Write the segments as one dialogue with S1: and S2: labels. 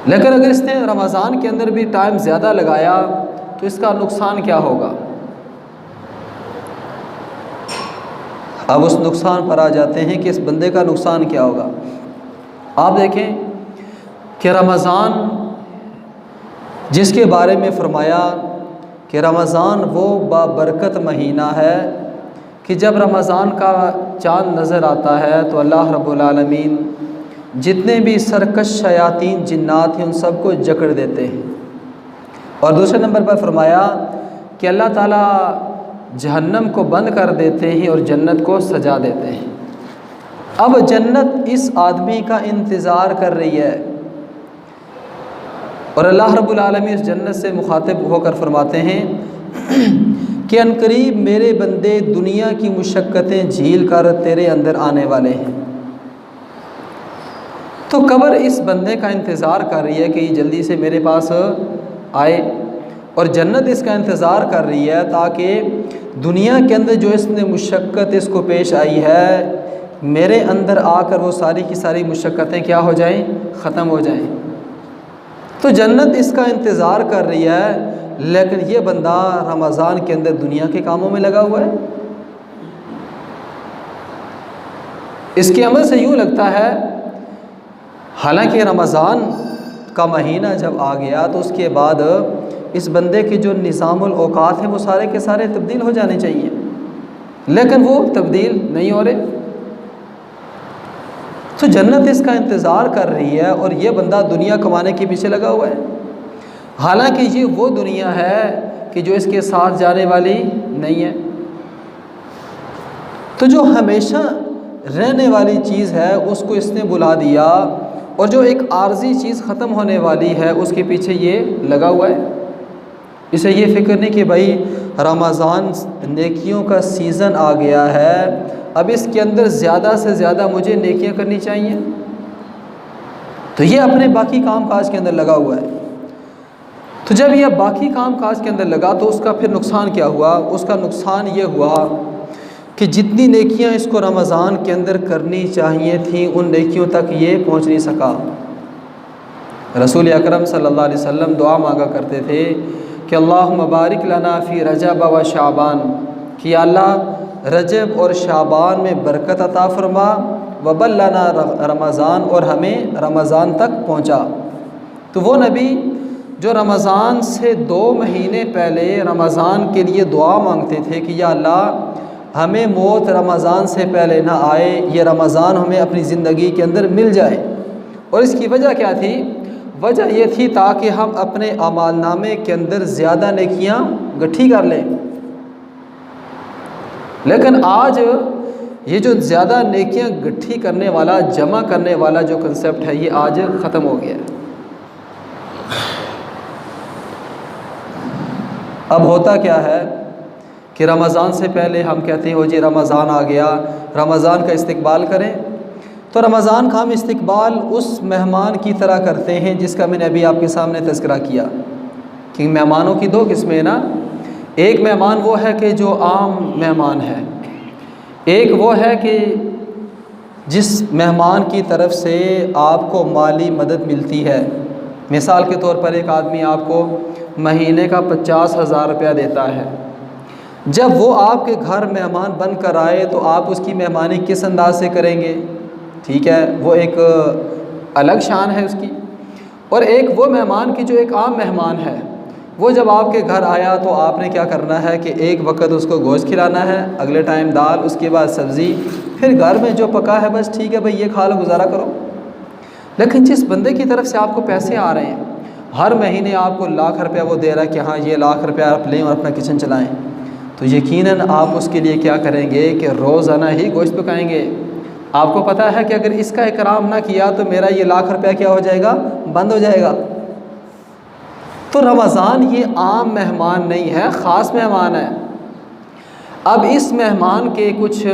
S1: लेकिन अगर इसने रमज़ान के अंदर भी टाइम ज़्यादा लगाया तो इसका नुकसान क्या होगा। अब उस नुकसान पर आ जाते हैं कि इस बंदे का नुकसान क्या होगा। आप देखें कि रमज़ान जिसके बारे में फ़रमाया कि रमज़ान वो बाबरकत महीना है कि जब रमज़ान का चाँद नज़र आता है तो अल्लाह रब्बुल आलमीन जितने भी सरकश शयातीन जिन्नात हैं उन सबको जकड़ देते हैं। और दूसरे नंबर पर फरमाया कि अल्लाह ताला जहन्नम को बंद कर देते हैं और जन्नत को सजा देते हैं। अब जन्नत इस आदमी का इंतज़ार कर रही है और अल्लाह रब्बुल आलमीन इस जन्नत से मुखातिब होकर फरमाते हैं कि अनकरीब मेरे बंदे दुनिया की मुशक्क़तें झील कर तेरे अंदर आने वाले हैं। तो कब्र इस बंदे का इंतज़ार कर रही है कि जल्दी से मेरे पास आए, और जन्नत इसका इंतज़ार कर रही है ताकि दुनिया के अंदर जो इसने मुशक्क़त इसको पेश आई है मेरे अंदर आकर वो सारी की सारी मुशक्क़तें क्या हो जाएं, ख़त्म हो जाएं। तो जन्नत इसका इंतज़ार कर रही है, लेकिन ये बंदा रमज़ान के अंदर दुनिया के कामों में लगा हुआ है। इसके अमल से यूँ लगता है, हालांकि रमज़ान का महीना जब आ गया तो उसके बाद इस बंदे के जो निज़ामुल औकात हैं वो सारे के सारे तब्दील हो जाने चाहिए, लेकिन वो तब्दील नहीं हो रहे। तो जन्नत इसका इंतज़ार कर रही है और ये बंदा दुनिया कमाने के पीछे लगा हुआ है। हालांकि ये वो दुनिया है कि जो इसके साथ जाने वाली नहीं है। तो जो हमेशा रहने वाली चीज़ है उसको इसने बुला दिया, और जो एक आर्जी चीज़ ख़त्म होने वाली है उसके पीछे ये लगा हुआ है। इसे ये फ़िक्र नहीं कि भाई रमज़ान नेकियों का सीज़न आ गया है, अब इसके अंदर ज़्यादा से ज़्यादा मुझे नेकियां करनी चाहिए। तो ये अपने बाकी काम काज के अंदर लगा हुआ है। तो जब यह बाकी काम काज के अंदर लगा तो उसका फिर नुकसान क्या हुआ। उसका नुकसान ये हुआ कि जितनी नेकियां इसको रमज़ान के अंदर करनी चाहिए थी उन नेकियों तक ये पहुंच नहीं सका। रसूल अकरम सल्लल्लाहु अलैहि वसल्लम दुआ मांगा करते थे कि अल्लाहुम्मा बारिक लना फ़ी रजब व शाबान, कि अल्लाह रजब और शाबान में बरकत अता फरमा, व बल्लना रमज़ान, और हमें रमज़ान तक पहुँचा। तो वो नबी जो रमज़ान से 2 महीने पहले रमज़ान के लिए दुआ मांगते थे कि या अल्लाह हमें मौत रमज़ान से पहले ना आए, ये रमज़ान हमें अपनी ज़िंदगी के अंदर मिल जाए। और इसकी वजह क्या थी? वजह ये थी ताकि हम अपने अमालनामे के अंदर ज़्यादा नेकियां गट्ठी कर लें। लेकिन आज ये जो ज़्यादा नेकियां गट्ठी करने वाला, जमा करने वाला जो कंसेप्ट है ये आज ख़त्म हो गया है। अब होता क्या है कि रमज़ान से पहले हम कहते हैं हो जी रमज़ान आ गया, रमज़ान का इस्तकबाल करें। तो रमज़ान का हम इस्तकबाल उस मेहमान की तरह करते हैं जिसका मैंने अभी आपके सामने तज़किरा किया कि मेहमानों की 2 किस्में ना। एक मेहमान वो है कि जो आम मेहमान है, एक वो है कि जिस मेहमान की तरफ से आपको माली मदद मिलती है। मिसाल के तौर पर एक आदमी आपको महीने का 50,000 रुपया देता है। जब वो आपके घर मेहमान बन कर आए तो आप उसकी मेहमानी किस अंदाज से करेंगे? ठीक है, वो एक अलग शान है उसकी। और एक वो मेहमान की जो एक आम मेहमान है, वो जब आपके घर आया तो आपने क्या करना है कि एक वक्त उसको गोश्त खिलाना है, अगले टाइम दाल, उसके बाद सब्ज़ी, फिर घर में जो पका है बस ठीक है भाई ये खा लो, गुजारा करो। लेकिन जिस बंदे की तरफ से आपको पैसे आ रहे हैं, हर महीने आपको लाख रुपया वो दे रहा है कि हाँ ये लाख रुपया आप लें और अपना किचन चलाएँ, तो यकीनन आप उसके लिए क्या करेंगे कि रोज़ाना ही गोश्त पकाएंगे। आपको पता है कि अगर इसका इकराम ना किया तो मेरा ये लाख रुपया क्या हो जाएगा? बंद हो जाएगा। तो रमज़ान ये आम मेहमान नहीं है, ख़ास मेहमान है। अब इस मेहमान के कुछ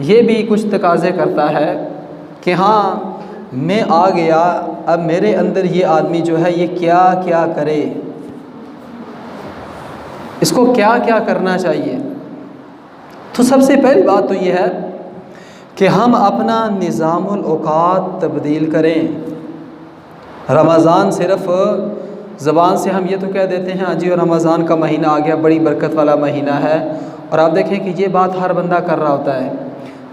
S1: ये भी कुछ तकाज़े करता है कि हाँ मैं आ गया, अब मेरे अंदर ये आदमी जो है ये क्या क्या करे, इसको क्या क्या करना चाहिए। तो सबसे पहली बात तो ये है कि हम अपना निज़ामुल औकात तब्दील करें। रमज़ान सिर्फ़ ज़बान से हम ये तो कह देते हैं हाँ जी और रमज़ान का महीना आ गया, बड़ी बरकत वाला महीना है, और आप देखें कि ये बात हर बंदा कर रहा होता है।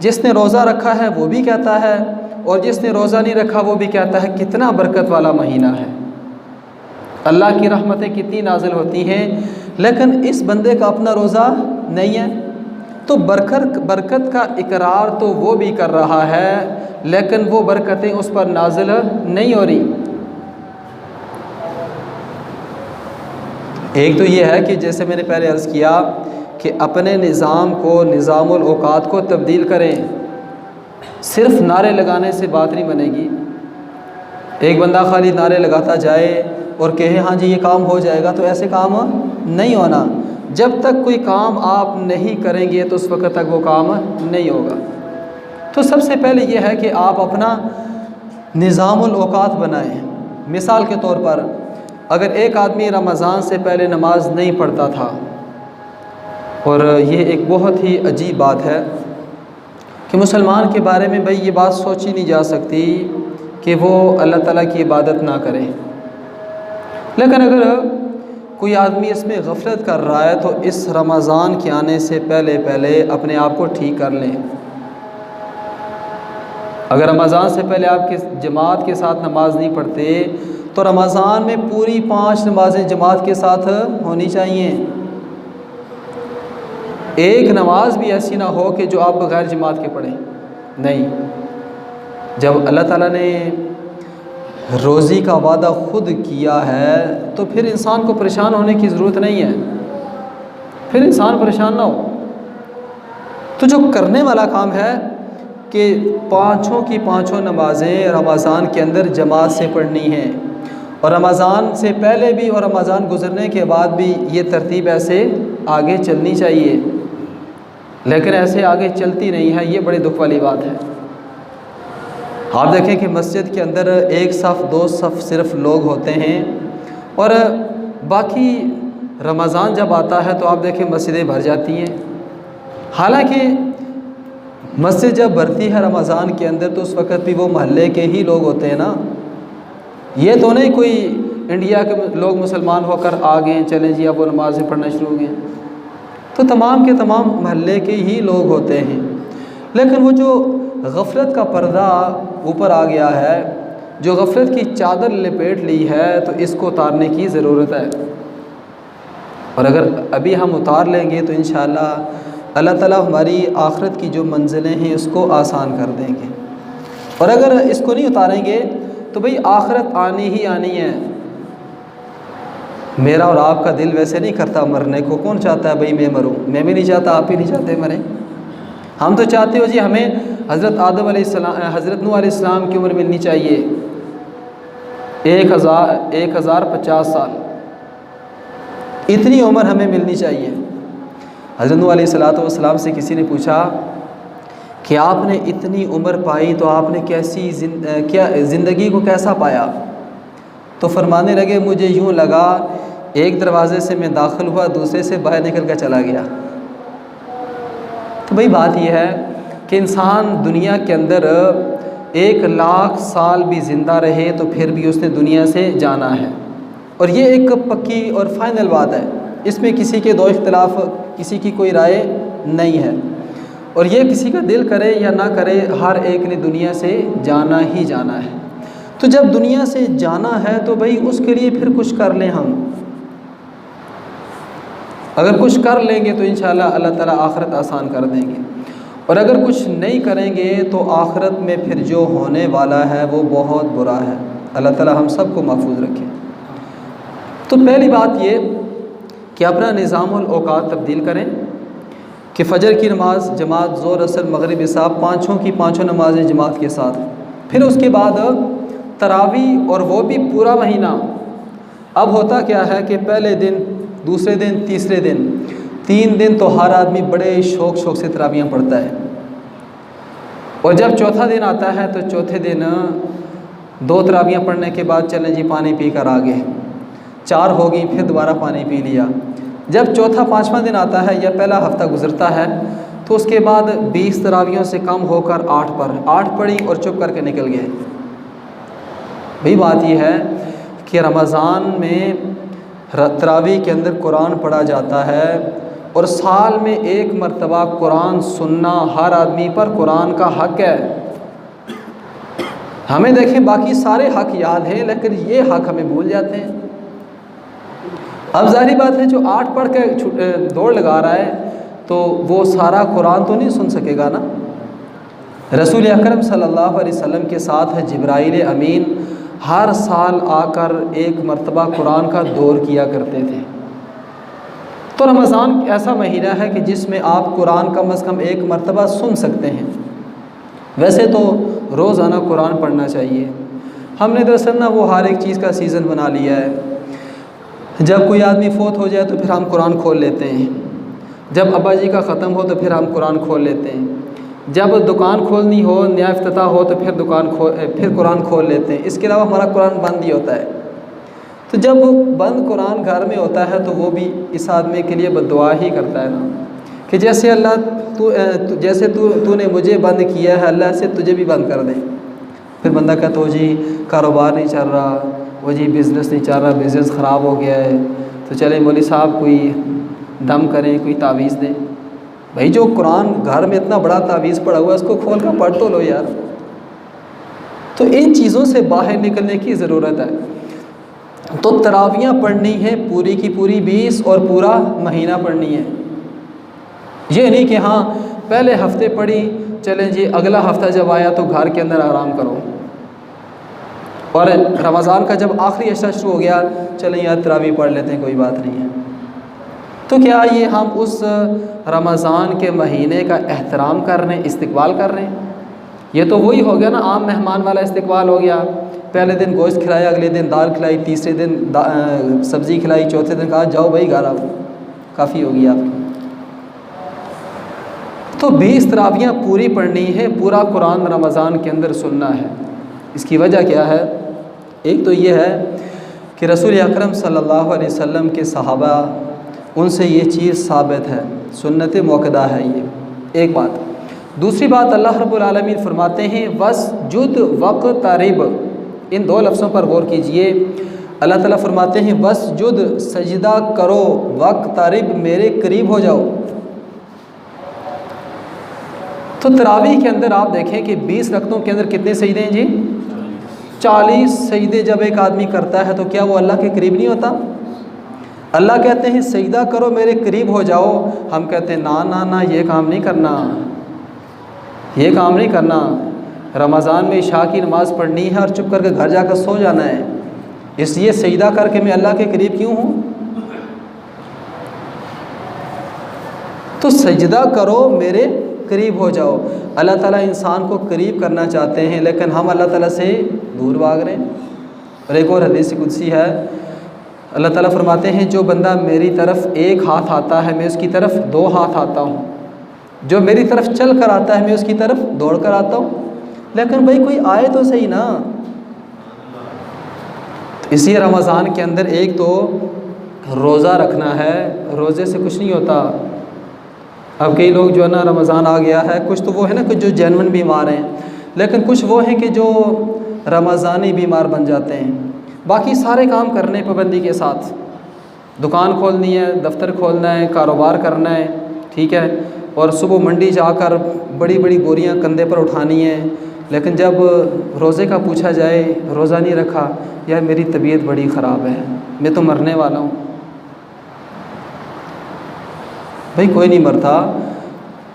S1: जिसने रोज़ा रखा है वो भी कहता है और जिसने रोज़ा नहीं रखा वो भी कहता है कितना बरकत वाला महीना है, अल्लाह की रहमतें कितनी नाजिल होती हैं, लेकिन इस बंदे का अपना रोज़ा नहीं है। तो बरकत का इकरार तो वो भी कर रहा है, लेकिन वो बरकतें उस पर नाजिल नहीं हो रही। एक तो ये है कि जैसे मैंने पहले अर्ज़ किया कि अपने निज़ाम को, निज़ामुल औकात को तब्दील करें। सिर्फ़ नारे लगाने से बात नहीं बनेगी। एक बंदा खाली नारे लगाता जाए और कहे हाँ जी ये काम हो जाएगा, तो ऐसे काम नहीं होना। जब तक कोई काम आप नहीं करेंगे तो उस वक्त तक वो काम नहीं होगा। तो सबसे पहले ये है कि आप अपना निज़ामुल औकात बनाएं। मिसाल के तौर पर अगर एक आदमी रमज़ान से पहले नमाज नहीं पढ़ता था, और ये एक बहुत ही अजीब बात है कि मुसलमान के बारे में भाई ये बात सोची नहीं जा सकती कि वो अल्लाह ताला की इबादत ना करे, लेकिन अगर कोई आदमी इसमें गफलत कर रहा है तो इस रमज़ान के आने से पहले अपने आप को ठीक कर लें। अगर रमज़ान से पहले आप किस जमात के साथ नमाज नहीं पढ़ते तो रमज़ान में पूरी 5 नमाज़ें जमात के साथ होनी चाहिए। एक नमाज भी ऐसी ना हो कि जो आप बगैर जमात के पढ़ें, नहीं। जब अल्लाह ताला ने रोज़ी का वादा ख़ुद किया है तो फिर इंसान को परेशान होने की ज़रूरत नहीं है, फिर इंसान परेशान ना हो। तो जो करने वाला काम है कि 5 की 5 नमाज़ें रमज़ान के अंदर जमात से पढ़नी हैं, और रमज़ान से पहले भी और रमज़ान गुज़रने के बाद भी ये तरतीब ऐसे आगे चलनी चाहिए, लेकिन ऐसे आगे चलती नहीं है। ये बड़ी दुख वाली बात है। आप देखें कि मस्जिद के अंदर 1 सफ़ 2 सफ़ सिर्फ लोग होते हैं, और बाकी रमज़ान जब आता है तो आप देखें मस्जिदें भर जाती हैं। हालांकि मस्जिद जब भरती है रमज़ान के अंदर तो उस वक़्त भी वो महल्ले के ही लोग होते हैं ना। ये तो नहीं कोई इंडिया के लोग मुसलमान होकर आ गए, चलें जी अब वो नमाज़ें पढ़ना शुरू हो गए, तो तमाम के तमाम महल्ले के ही लोग होते हैं। लेकिन वो जो गफलत का पर्दा ऊपर आ गया है, जो गफलत की चादर लपेट ली है, तो इसको उतारने की ज़रूरत है। और अगर अभी हम उतार लेंगे तो इंशाअल्लाह अल्लाह ताला हमारी आखिरत की जो मंजिलें हैं उसको आसान कर देंगे। और अगर इसको नहीं उतारेंगे तो भाई आखिरत आनी ही आनी है। मेरा और आपका दिल वैसे नहीं करता मरने को। कौन चाहता है भाई मैं मरूं? मैं भी नहीं चाहता, आप भी नहीं चाहते मरें। हम तो चाहते हो जी हमें हज़रत आदम अलैहिस्सलाम, हज़रत नूह अलैहिस्सलाम की उम्र मिलनी चाहिए 1050 साल, इतनी उम्र हमें मिलनी चाहिए। हज़रत नूह अलैहिस्सलाम से किसी ने पूछा कि आपने इतनी उम्र पाई तो आपने कैसी ज़िंदगी को कैसा पाया? तो फरमाने लगे मुझे यूँ लगा एक दरवाज़े से मैं दाखिल हुआ, दूसरे से बाहर निकल कर चला गया। तो भाई बात यह है कि इंसान दुनिया के अंदर 1 लाख साल भी ज़िंदा रहे तो फिर भी उसने दुनिया से जाना है, और ये एक पक्की और फाइनल बात है। इसमें किसी के दो इख्तिलाफ, किसी की कोई राय नहीं है। और ये किसी का दिल करे या ना करे, हर एक ने दुनिया से जाना ही जाना है। तो जब दुनिया से जाना है तो भाई उसके लिए फिर कुछ कर लें। हम अगर कुछ कर लेंगे तो इंशाअल्लाह अल्लाह ताला आखिरत आसान कर देंगे, और अगर कुछ नहीं करेंगे तो आखिरत में फिर जो होने वाला है वो बहुत बुरा है। अल्लाह ताला हम सब को महफूज रखे। तो पहली बात ये कि अपना निज़ामुल औकात तब्दील करें कि फ़जर की नमाज़ जमात, ज़ोहर, असर, मगरिब, इशा 5 की 5 नमाज़ें जमात के साथ। फिर उसके बाद तरावी, और वो भी पूरा महीना। अब होता क्या है कि पहले दिन, दूसरे दिन, तीसरे दिन, 3 दिन तो हर आदमी बड़े शौक़ से तरावियाँ पढ़ता है, और जब चौथा दिन आता है तो चौथे दिन 2 तरावियाँ पढ़ने के बाद चलें जी पानी पी कर आ गए, 4 होगी, फिर दोबारा पानी पी लिया। जब चौथा 5वां दिन आता है या पहला हफ्ता गुजरता है तो उसके बाद 20 तरावियों से कम होकर 8 पढ़ी और चुप करके निकल गए। वही बात यह है कि रमज़ान में तरावी के अंदर कुरान पढ़ा जाता है और साल में एक मरतबा कुरान सुनना हर आदमी पर कुरान का हक़ है। हमें देखें बाकी सारे हक़ याद हैं लेकिन ये हक़ हमें भूल जाते हैं। अब ज़ाहिर बात है जो 8 पढ़ के दौड़ लगा रहा है तो वो सारा कुरान तो नहीं सुन सकेगा ना। रसूल अकरम सल्लल्लाहु अलैहि वसल्लम के साथ है जिब्राइल अमीन हर साल आकर एक मरतबा कुरान का दौर किया करते थे। तो रमज़ान ऐसा महीना है कि जिसमें आप कुरान कम से कम एक मरतबा सुन सकते हैं। वैसे तो रोज़ाना कुरान पढ़ना चाहिए। हमने दरअसल ना वो हर एक चीज़ का सीज़न बना लिया है। जब कोई आदमी फ़ौत हो जाए तो फिर हम कुरान खोल लेते हैं, जब अब्बा जी का ख़त्म हो तो फिर हम कुरान खोल लेते हैं, जब दुकान खोलनी हो, नया इफ्तिताह हो तो फिर कुरान खोल लेते हैं। इसके अलावा हमारा कुरान बंद ही होता है। तो जब वो बंद कुरान घर में होता है तो वो भी इस आदमी के लिए बद्दुआ ही करता है ना कि जैसे अल्लाह तूने मुझे बंद किया है, अल्लाह से तुझे भी बंद कर दे। फिर बंदा कहता हो जी कारोबार नहीं चल रहा, वो जी बिज़नेस नहीं चल रहा, बिज़नेस ख़राब हो गया है, तो चले मौलवी साहब कोई दम करें, कोई तावीज़ दें। भाई जो कुरान घर में इतना बड़ा तावीज़ पड़ा हुआ है उसको खोल कर पढ़ तो लो यार। तो इन चीज़ों से बाहर निकलने की ज़रूरत है। तो तरावियाँ पढ़नी है पूरी की पूरी 20 और पूरा महीना पढ़नी है। ये नहीं कि हाँ पहले हफ्ते पढ़ी, चलें जी अगला हफ्ता जब आया तो घर के अंदर आराम करो, और रमज़ान का जब आखिरी अशरा शुरू हो गया चलें यार तरावी पढ़ लेते हैं, कोई बात नहीं है। तो क्या ये हम उस रमज़ान के महीने का एहतराम कर रहे हैं, इस्तकबाल कर रहे हैं? ये तो वही हो गया ना आम मेहमान वाला इस्तकबाल हो गया। पहले दिन गोश्त खिलाया, अगले दिन दाल खिलाई, तीसरे दिन सब्ज़ी खिलाई, चौथे दिन कहा जाओ भाई घर आओ, काफ़ी होगी आपकी। तो 20 तरावियाँ पूरी पढ़नी है, पूरा कुरान रमज़ान के अंदर सुनना है। इसकी वजह क्या है? एक तो ये है कि रसूल अकरम सल्लल्लाहु अलैहि वसल्लम के सहाबा उनसे ये चीज़ साबित है, सुन्नत मुअक्कदा है ये एक बात। दूसरी बात अल्लाह रब्बुल आलमीन फरमाते हैं वस्जुद वक़्तरिब, इन 2 लफ्ज़ों पर गौर कीजिए। अल्लाह ताला फरमाते हैं वस्जुद, सजदा करो, वक़्तरिब, मेरे करीब हो जाओ। तो तरावीह के अंदर आप देखें कि 20 रकतों के अंदर कितने सजदे हैं जी? 40 सजदे जब एक आदमी करता है तो क्या वो अल्लाह के करीब नहीं होता? अल्लाह कहते हैं सजदा करो मेरे करीब हो जाओ, हम कहते हैं ना ना ना ये काम नहीं करना, ये काम नहीं करना। रमज़ान में इशा की नमाज़ पढ़नी है और चुप करके घर जाकर सो जाना है, इसलिए सजदा करके मैं अल्लाह के करीब क्यों हूँ? तो सजदा करो मेरे करीब हो जाओ। अल्लाह ताला इंसान को करीब करना चाहते हैं लेकिन हम अल्लाह ताला से दूर भाग रहे हैं। और एक और हदीस कुदसी है, अल्लाह ताला फरमाते हैं जो बंदा मेरी तरफ एक हाथ आता है मैं उसकी तरफ 2 हाथ आता हूँ, जो मेरी तरफ चल कर आता है मैं उसकी तरफ दौड़ कर आता हूँ। लेकिन भाई कोई आए तो सही ना। तो इसी रमज़ान के अंदर एक तो रोज़ा रखना है, रोज़े से कुछ नहीं होता। अब कई लोग जो है ना रमज़ान आ गया है, कुछ तो वो है ना कुछ जो जेन्युइन बीमार हैं, लेकिन कुछ वो हैं कि जो रमज़ानी बीमार बन जाते हैं। बाकी सारे काम करने पाबंदी के साथ, दुकान खोलनी है, दफ्तर खोलना है, कारोबार करना है, ठीक है, और सुबह मंडी जाकर बड़ी बड़ी बोरियां कंधे पर उठानी है। लेकिन जब रोज़े का पूछा जाए, रोज़ा नहीं रखा, यार मेरी तबीयत बड़ी ख़राब है, मैं तो मरने वाला हूँ। भाई कोई नहीं मरता।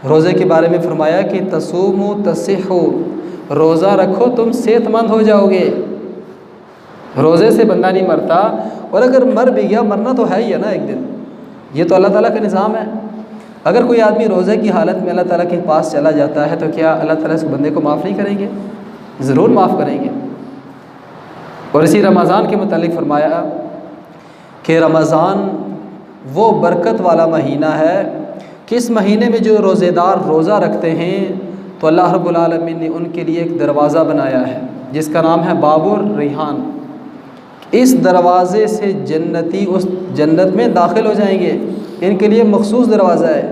S1: रोज़े के बारे में फरमाया कि तसूमु तसिहु, रोज़ा रखो तुम सेहतमंद हो जाओगे। रोज़े से बंदा नहीं मरता, और अगर मर भी गया मरना तो है ही है ना एक दिन, ये तो अल्लाह ताला का निज़ाम है। अगर कोई आदमी रोज़े की हालत में अल्लाह ताला के पास चला जाता है तो क्या अल्लाह ताला इस बंदे को माफ़ नहीं करेंगे? ज़रूर माफ़ करेंगे। और इसी रमज़ान के मुतालिक फरमाया कि रमज़ान वो बरकत वाला महीना है कि इस महीने में जो रोज़ेदार रोज़ा रखते हैं तो अल्लाह रब्बुल आलमीन ने उनके लिए एक दरवाज़ा बनाया है जिसका नाम है बाबुर रिहान। इस दरवाज़े से जन्नती उस जन्नत में दाखिल हो जाएंगे, इनके लिए मखसूस दरवाज़ा है।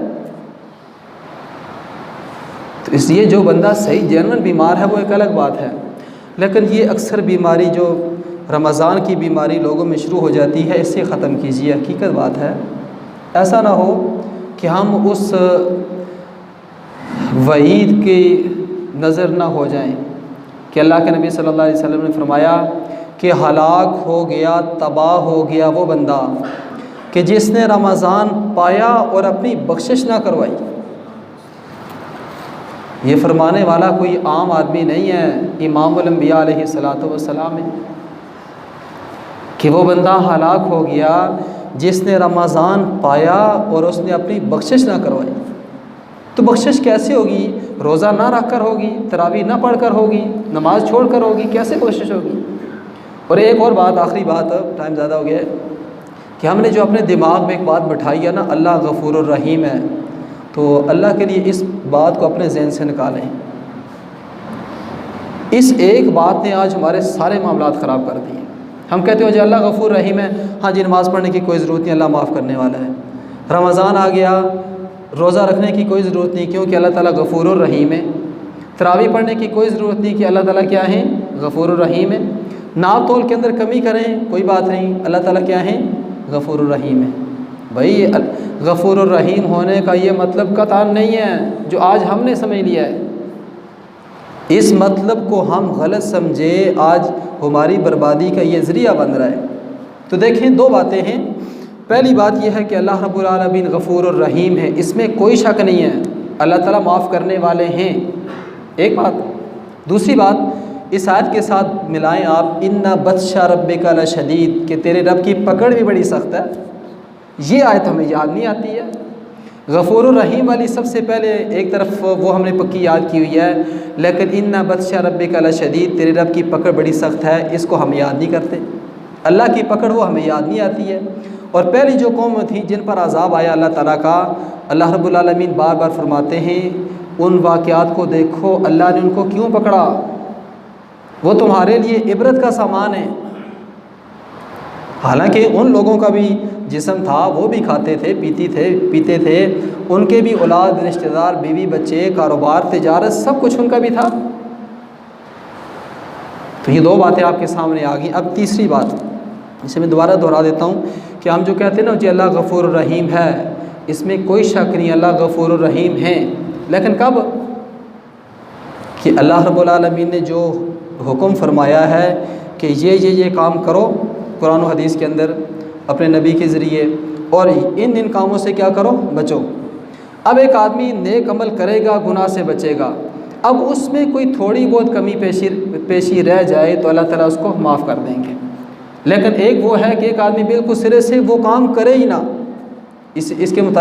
S1: तो इसलिए जो बंदा सही जेन्युइन बीमार है वो एक अलग बात है। लेकिन ये अक्सर बीमारी जो रमज़ान की बीमारी लोगों में शुरू हो जाती है, इससे ख़त्म कीजिए। हकीकत बात है, ऐसा ना हो कि हम उस वईद की नज़र ना हो जाएं कि अल्लाह के नबी सल्लल्लाहु अलैहि वसल्लम ने फरमाया कि हलाक हो गया, तबाह हो गया वो बंदा कि जिसने रमज़ान पाया और अपनी बख्शिश ना करवाई। ये फरमाने वाला कोई आम आदमी नहीं है, इमामुल अंबिया अलैहिस्सलातु वस्सलाम है कि वो बंदा हलाक हो गया जिसने रमज़ान पाया और उसने अपनी बख्शिश ना करवाई। तो बख्शिश कैसे होगी? रोज़ा ना रख कर होगी, तरावी ना पढ़ कर होगी, नमाज छोड़ कर होगी, कैसे बख्शिश होगी? और एक और बात, आखिरी बात, टाइम ज़्यादा हो गया है, कि हमने जो अपने दिमाग में एक बात बिठाई है ना, अल्लाह गफूरुर रहीम है, तो अल्लाह के लिए इस बात को अपने जहन से निकालें। इस एक बात ने आज हमारे सारे मामलात ख़राब कर दिए। हम कहते हो जी अल्लाह गफूर रहीम है, हाँ जी नमाज़ पढ़ने की कोई ज़रूरत नहीं, अल्लाह माफ़ करने वाला है। रमज़ान आ गया, रोज़ा रखने की कोई ज़रूरत नहीं क्योंकि अल्लाह ताला गफूरुर रहीम है। तरावी पढ़ने की कोई ज़रूरत नहीं कि अल्लाह ताला क्या है? गफूरुर रहीम है। नाप तोल के अंदर कमी करें, कोई बात नहीं, अल्लाह ताला क्या है? गफूरुर रहीम है। भाई गफूरुर रहीम होने का ये मतलब कतई नहीं है जो आज हमने समझ लिया है। इस मतलब को हम गलत समझे, आज हमारी बर्बादी का ये ज़रिया बन रहा है। तो देखें, दो बातें हैं। पहली बात यह है कि अल्लाह रब्बुल आलमीन गफूरुर रहीम है, इसमें कोई शक नहीं है। अल्लाह ताला माफ़ करने वाले हैं, एक बात। दूसरी बात, इस आयत के साथ मिलाएं आप, इन्ना बत्शा रब्बिका लशदीद, कि तेरे रब की पकड़ भी बड़ी सख्त है। ये आयत हमें याद नहीं आती है। गफूरुर रहीम वाली सबसे पहले एक तरफ वो हमने पक्की याद की हुई है, लेकिन इन्ना बत्शा रब्बिका लशदीद, तेरे रब की पकड़ बड़ी सख्त है, इसको हम याद नहीं करते। अल्लाह की पकड़ वो हमें याद नहीं आती है। और पहली जो कौम थी जिन पर अज़ाब आया अल्लाह ताला का, अल्लाह रब्बुल आलमीन बार बार फरमाते हैं, उन वाक़यात को देखो, अल्लाह ने उनको क्यों पकड़ा, वो तुम्हारे लिए इबरत का सामान है। हालांकि उन लोगों का भी जिस्म था, वो भी खाते थे, पीते थे, उनके भी औलाद, रिश्तेदार, बीवी, बच्चे, कारोबार, तिजारत, सब कुछ उनका भी था। तो ये दो बातें आपके सामने आ गई। अब तीसरी बात, इसे मैं दोबारा दोहरा देता हूँ कि हम जो कहते हैं ना जी अल्लाह गफूरुर रहीम है, इसमें कोई शक नहीं, अल्लाह गफूरुर रहीम है। लेकिन कब? कि अल्लाह रब्बुल आलमीन ने जो हुक्म फरमाया है कि ये काम करो कुरान और हदीस के अंदर अपने नबी के ज़रिए, और इन कामों से क्या करो? बचो। अब एक आदमी नेक अमल करेगा, गुनाह से बचेगा, अब उसमें कोई थोड़ी बहुत कमी पेशी रह जाए तो अल्लाह ताला उसको माफ़ कर देंगे। लेकिन एक वो है कि एक आदमी बिल्कुल सिरे से वो काम करे ही ना, इसके मुताबिक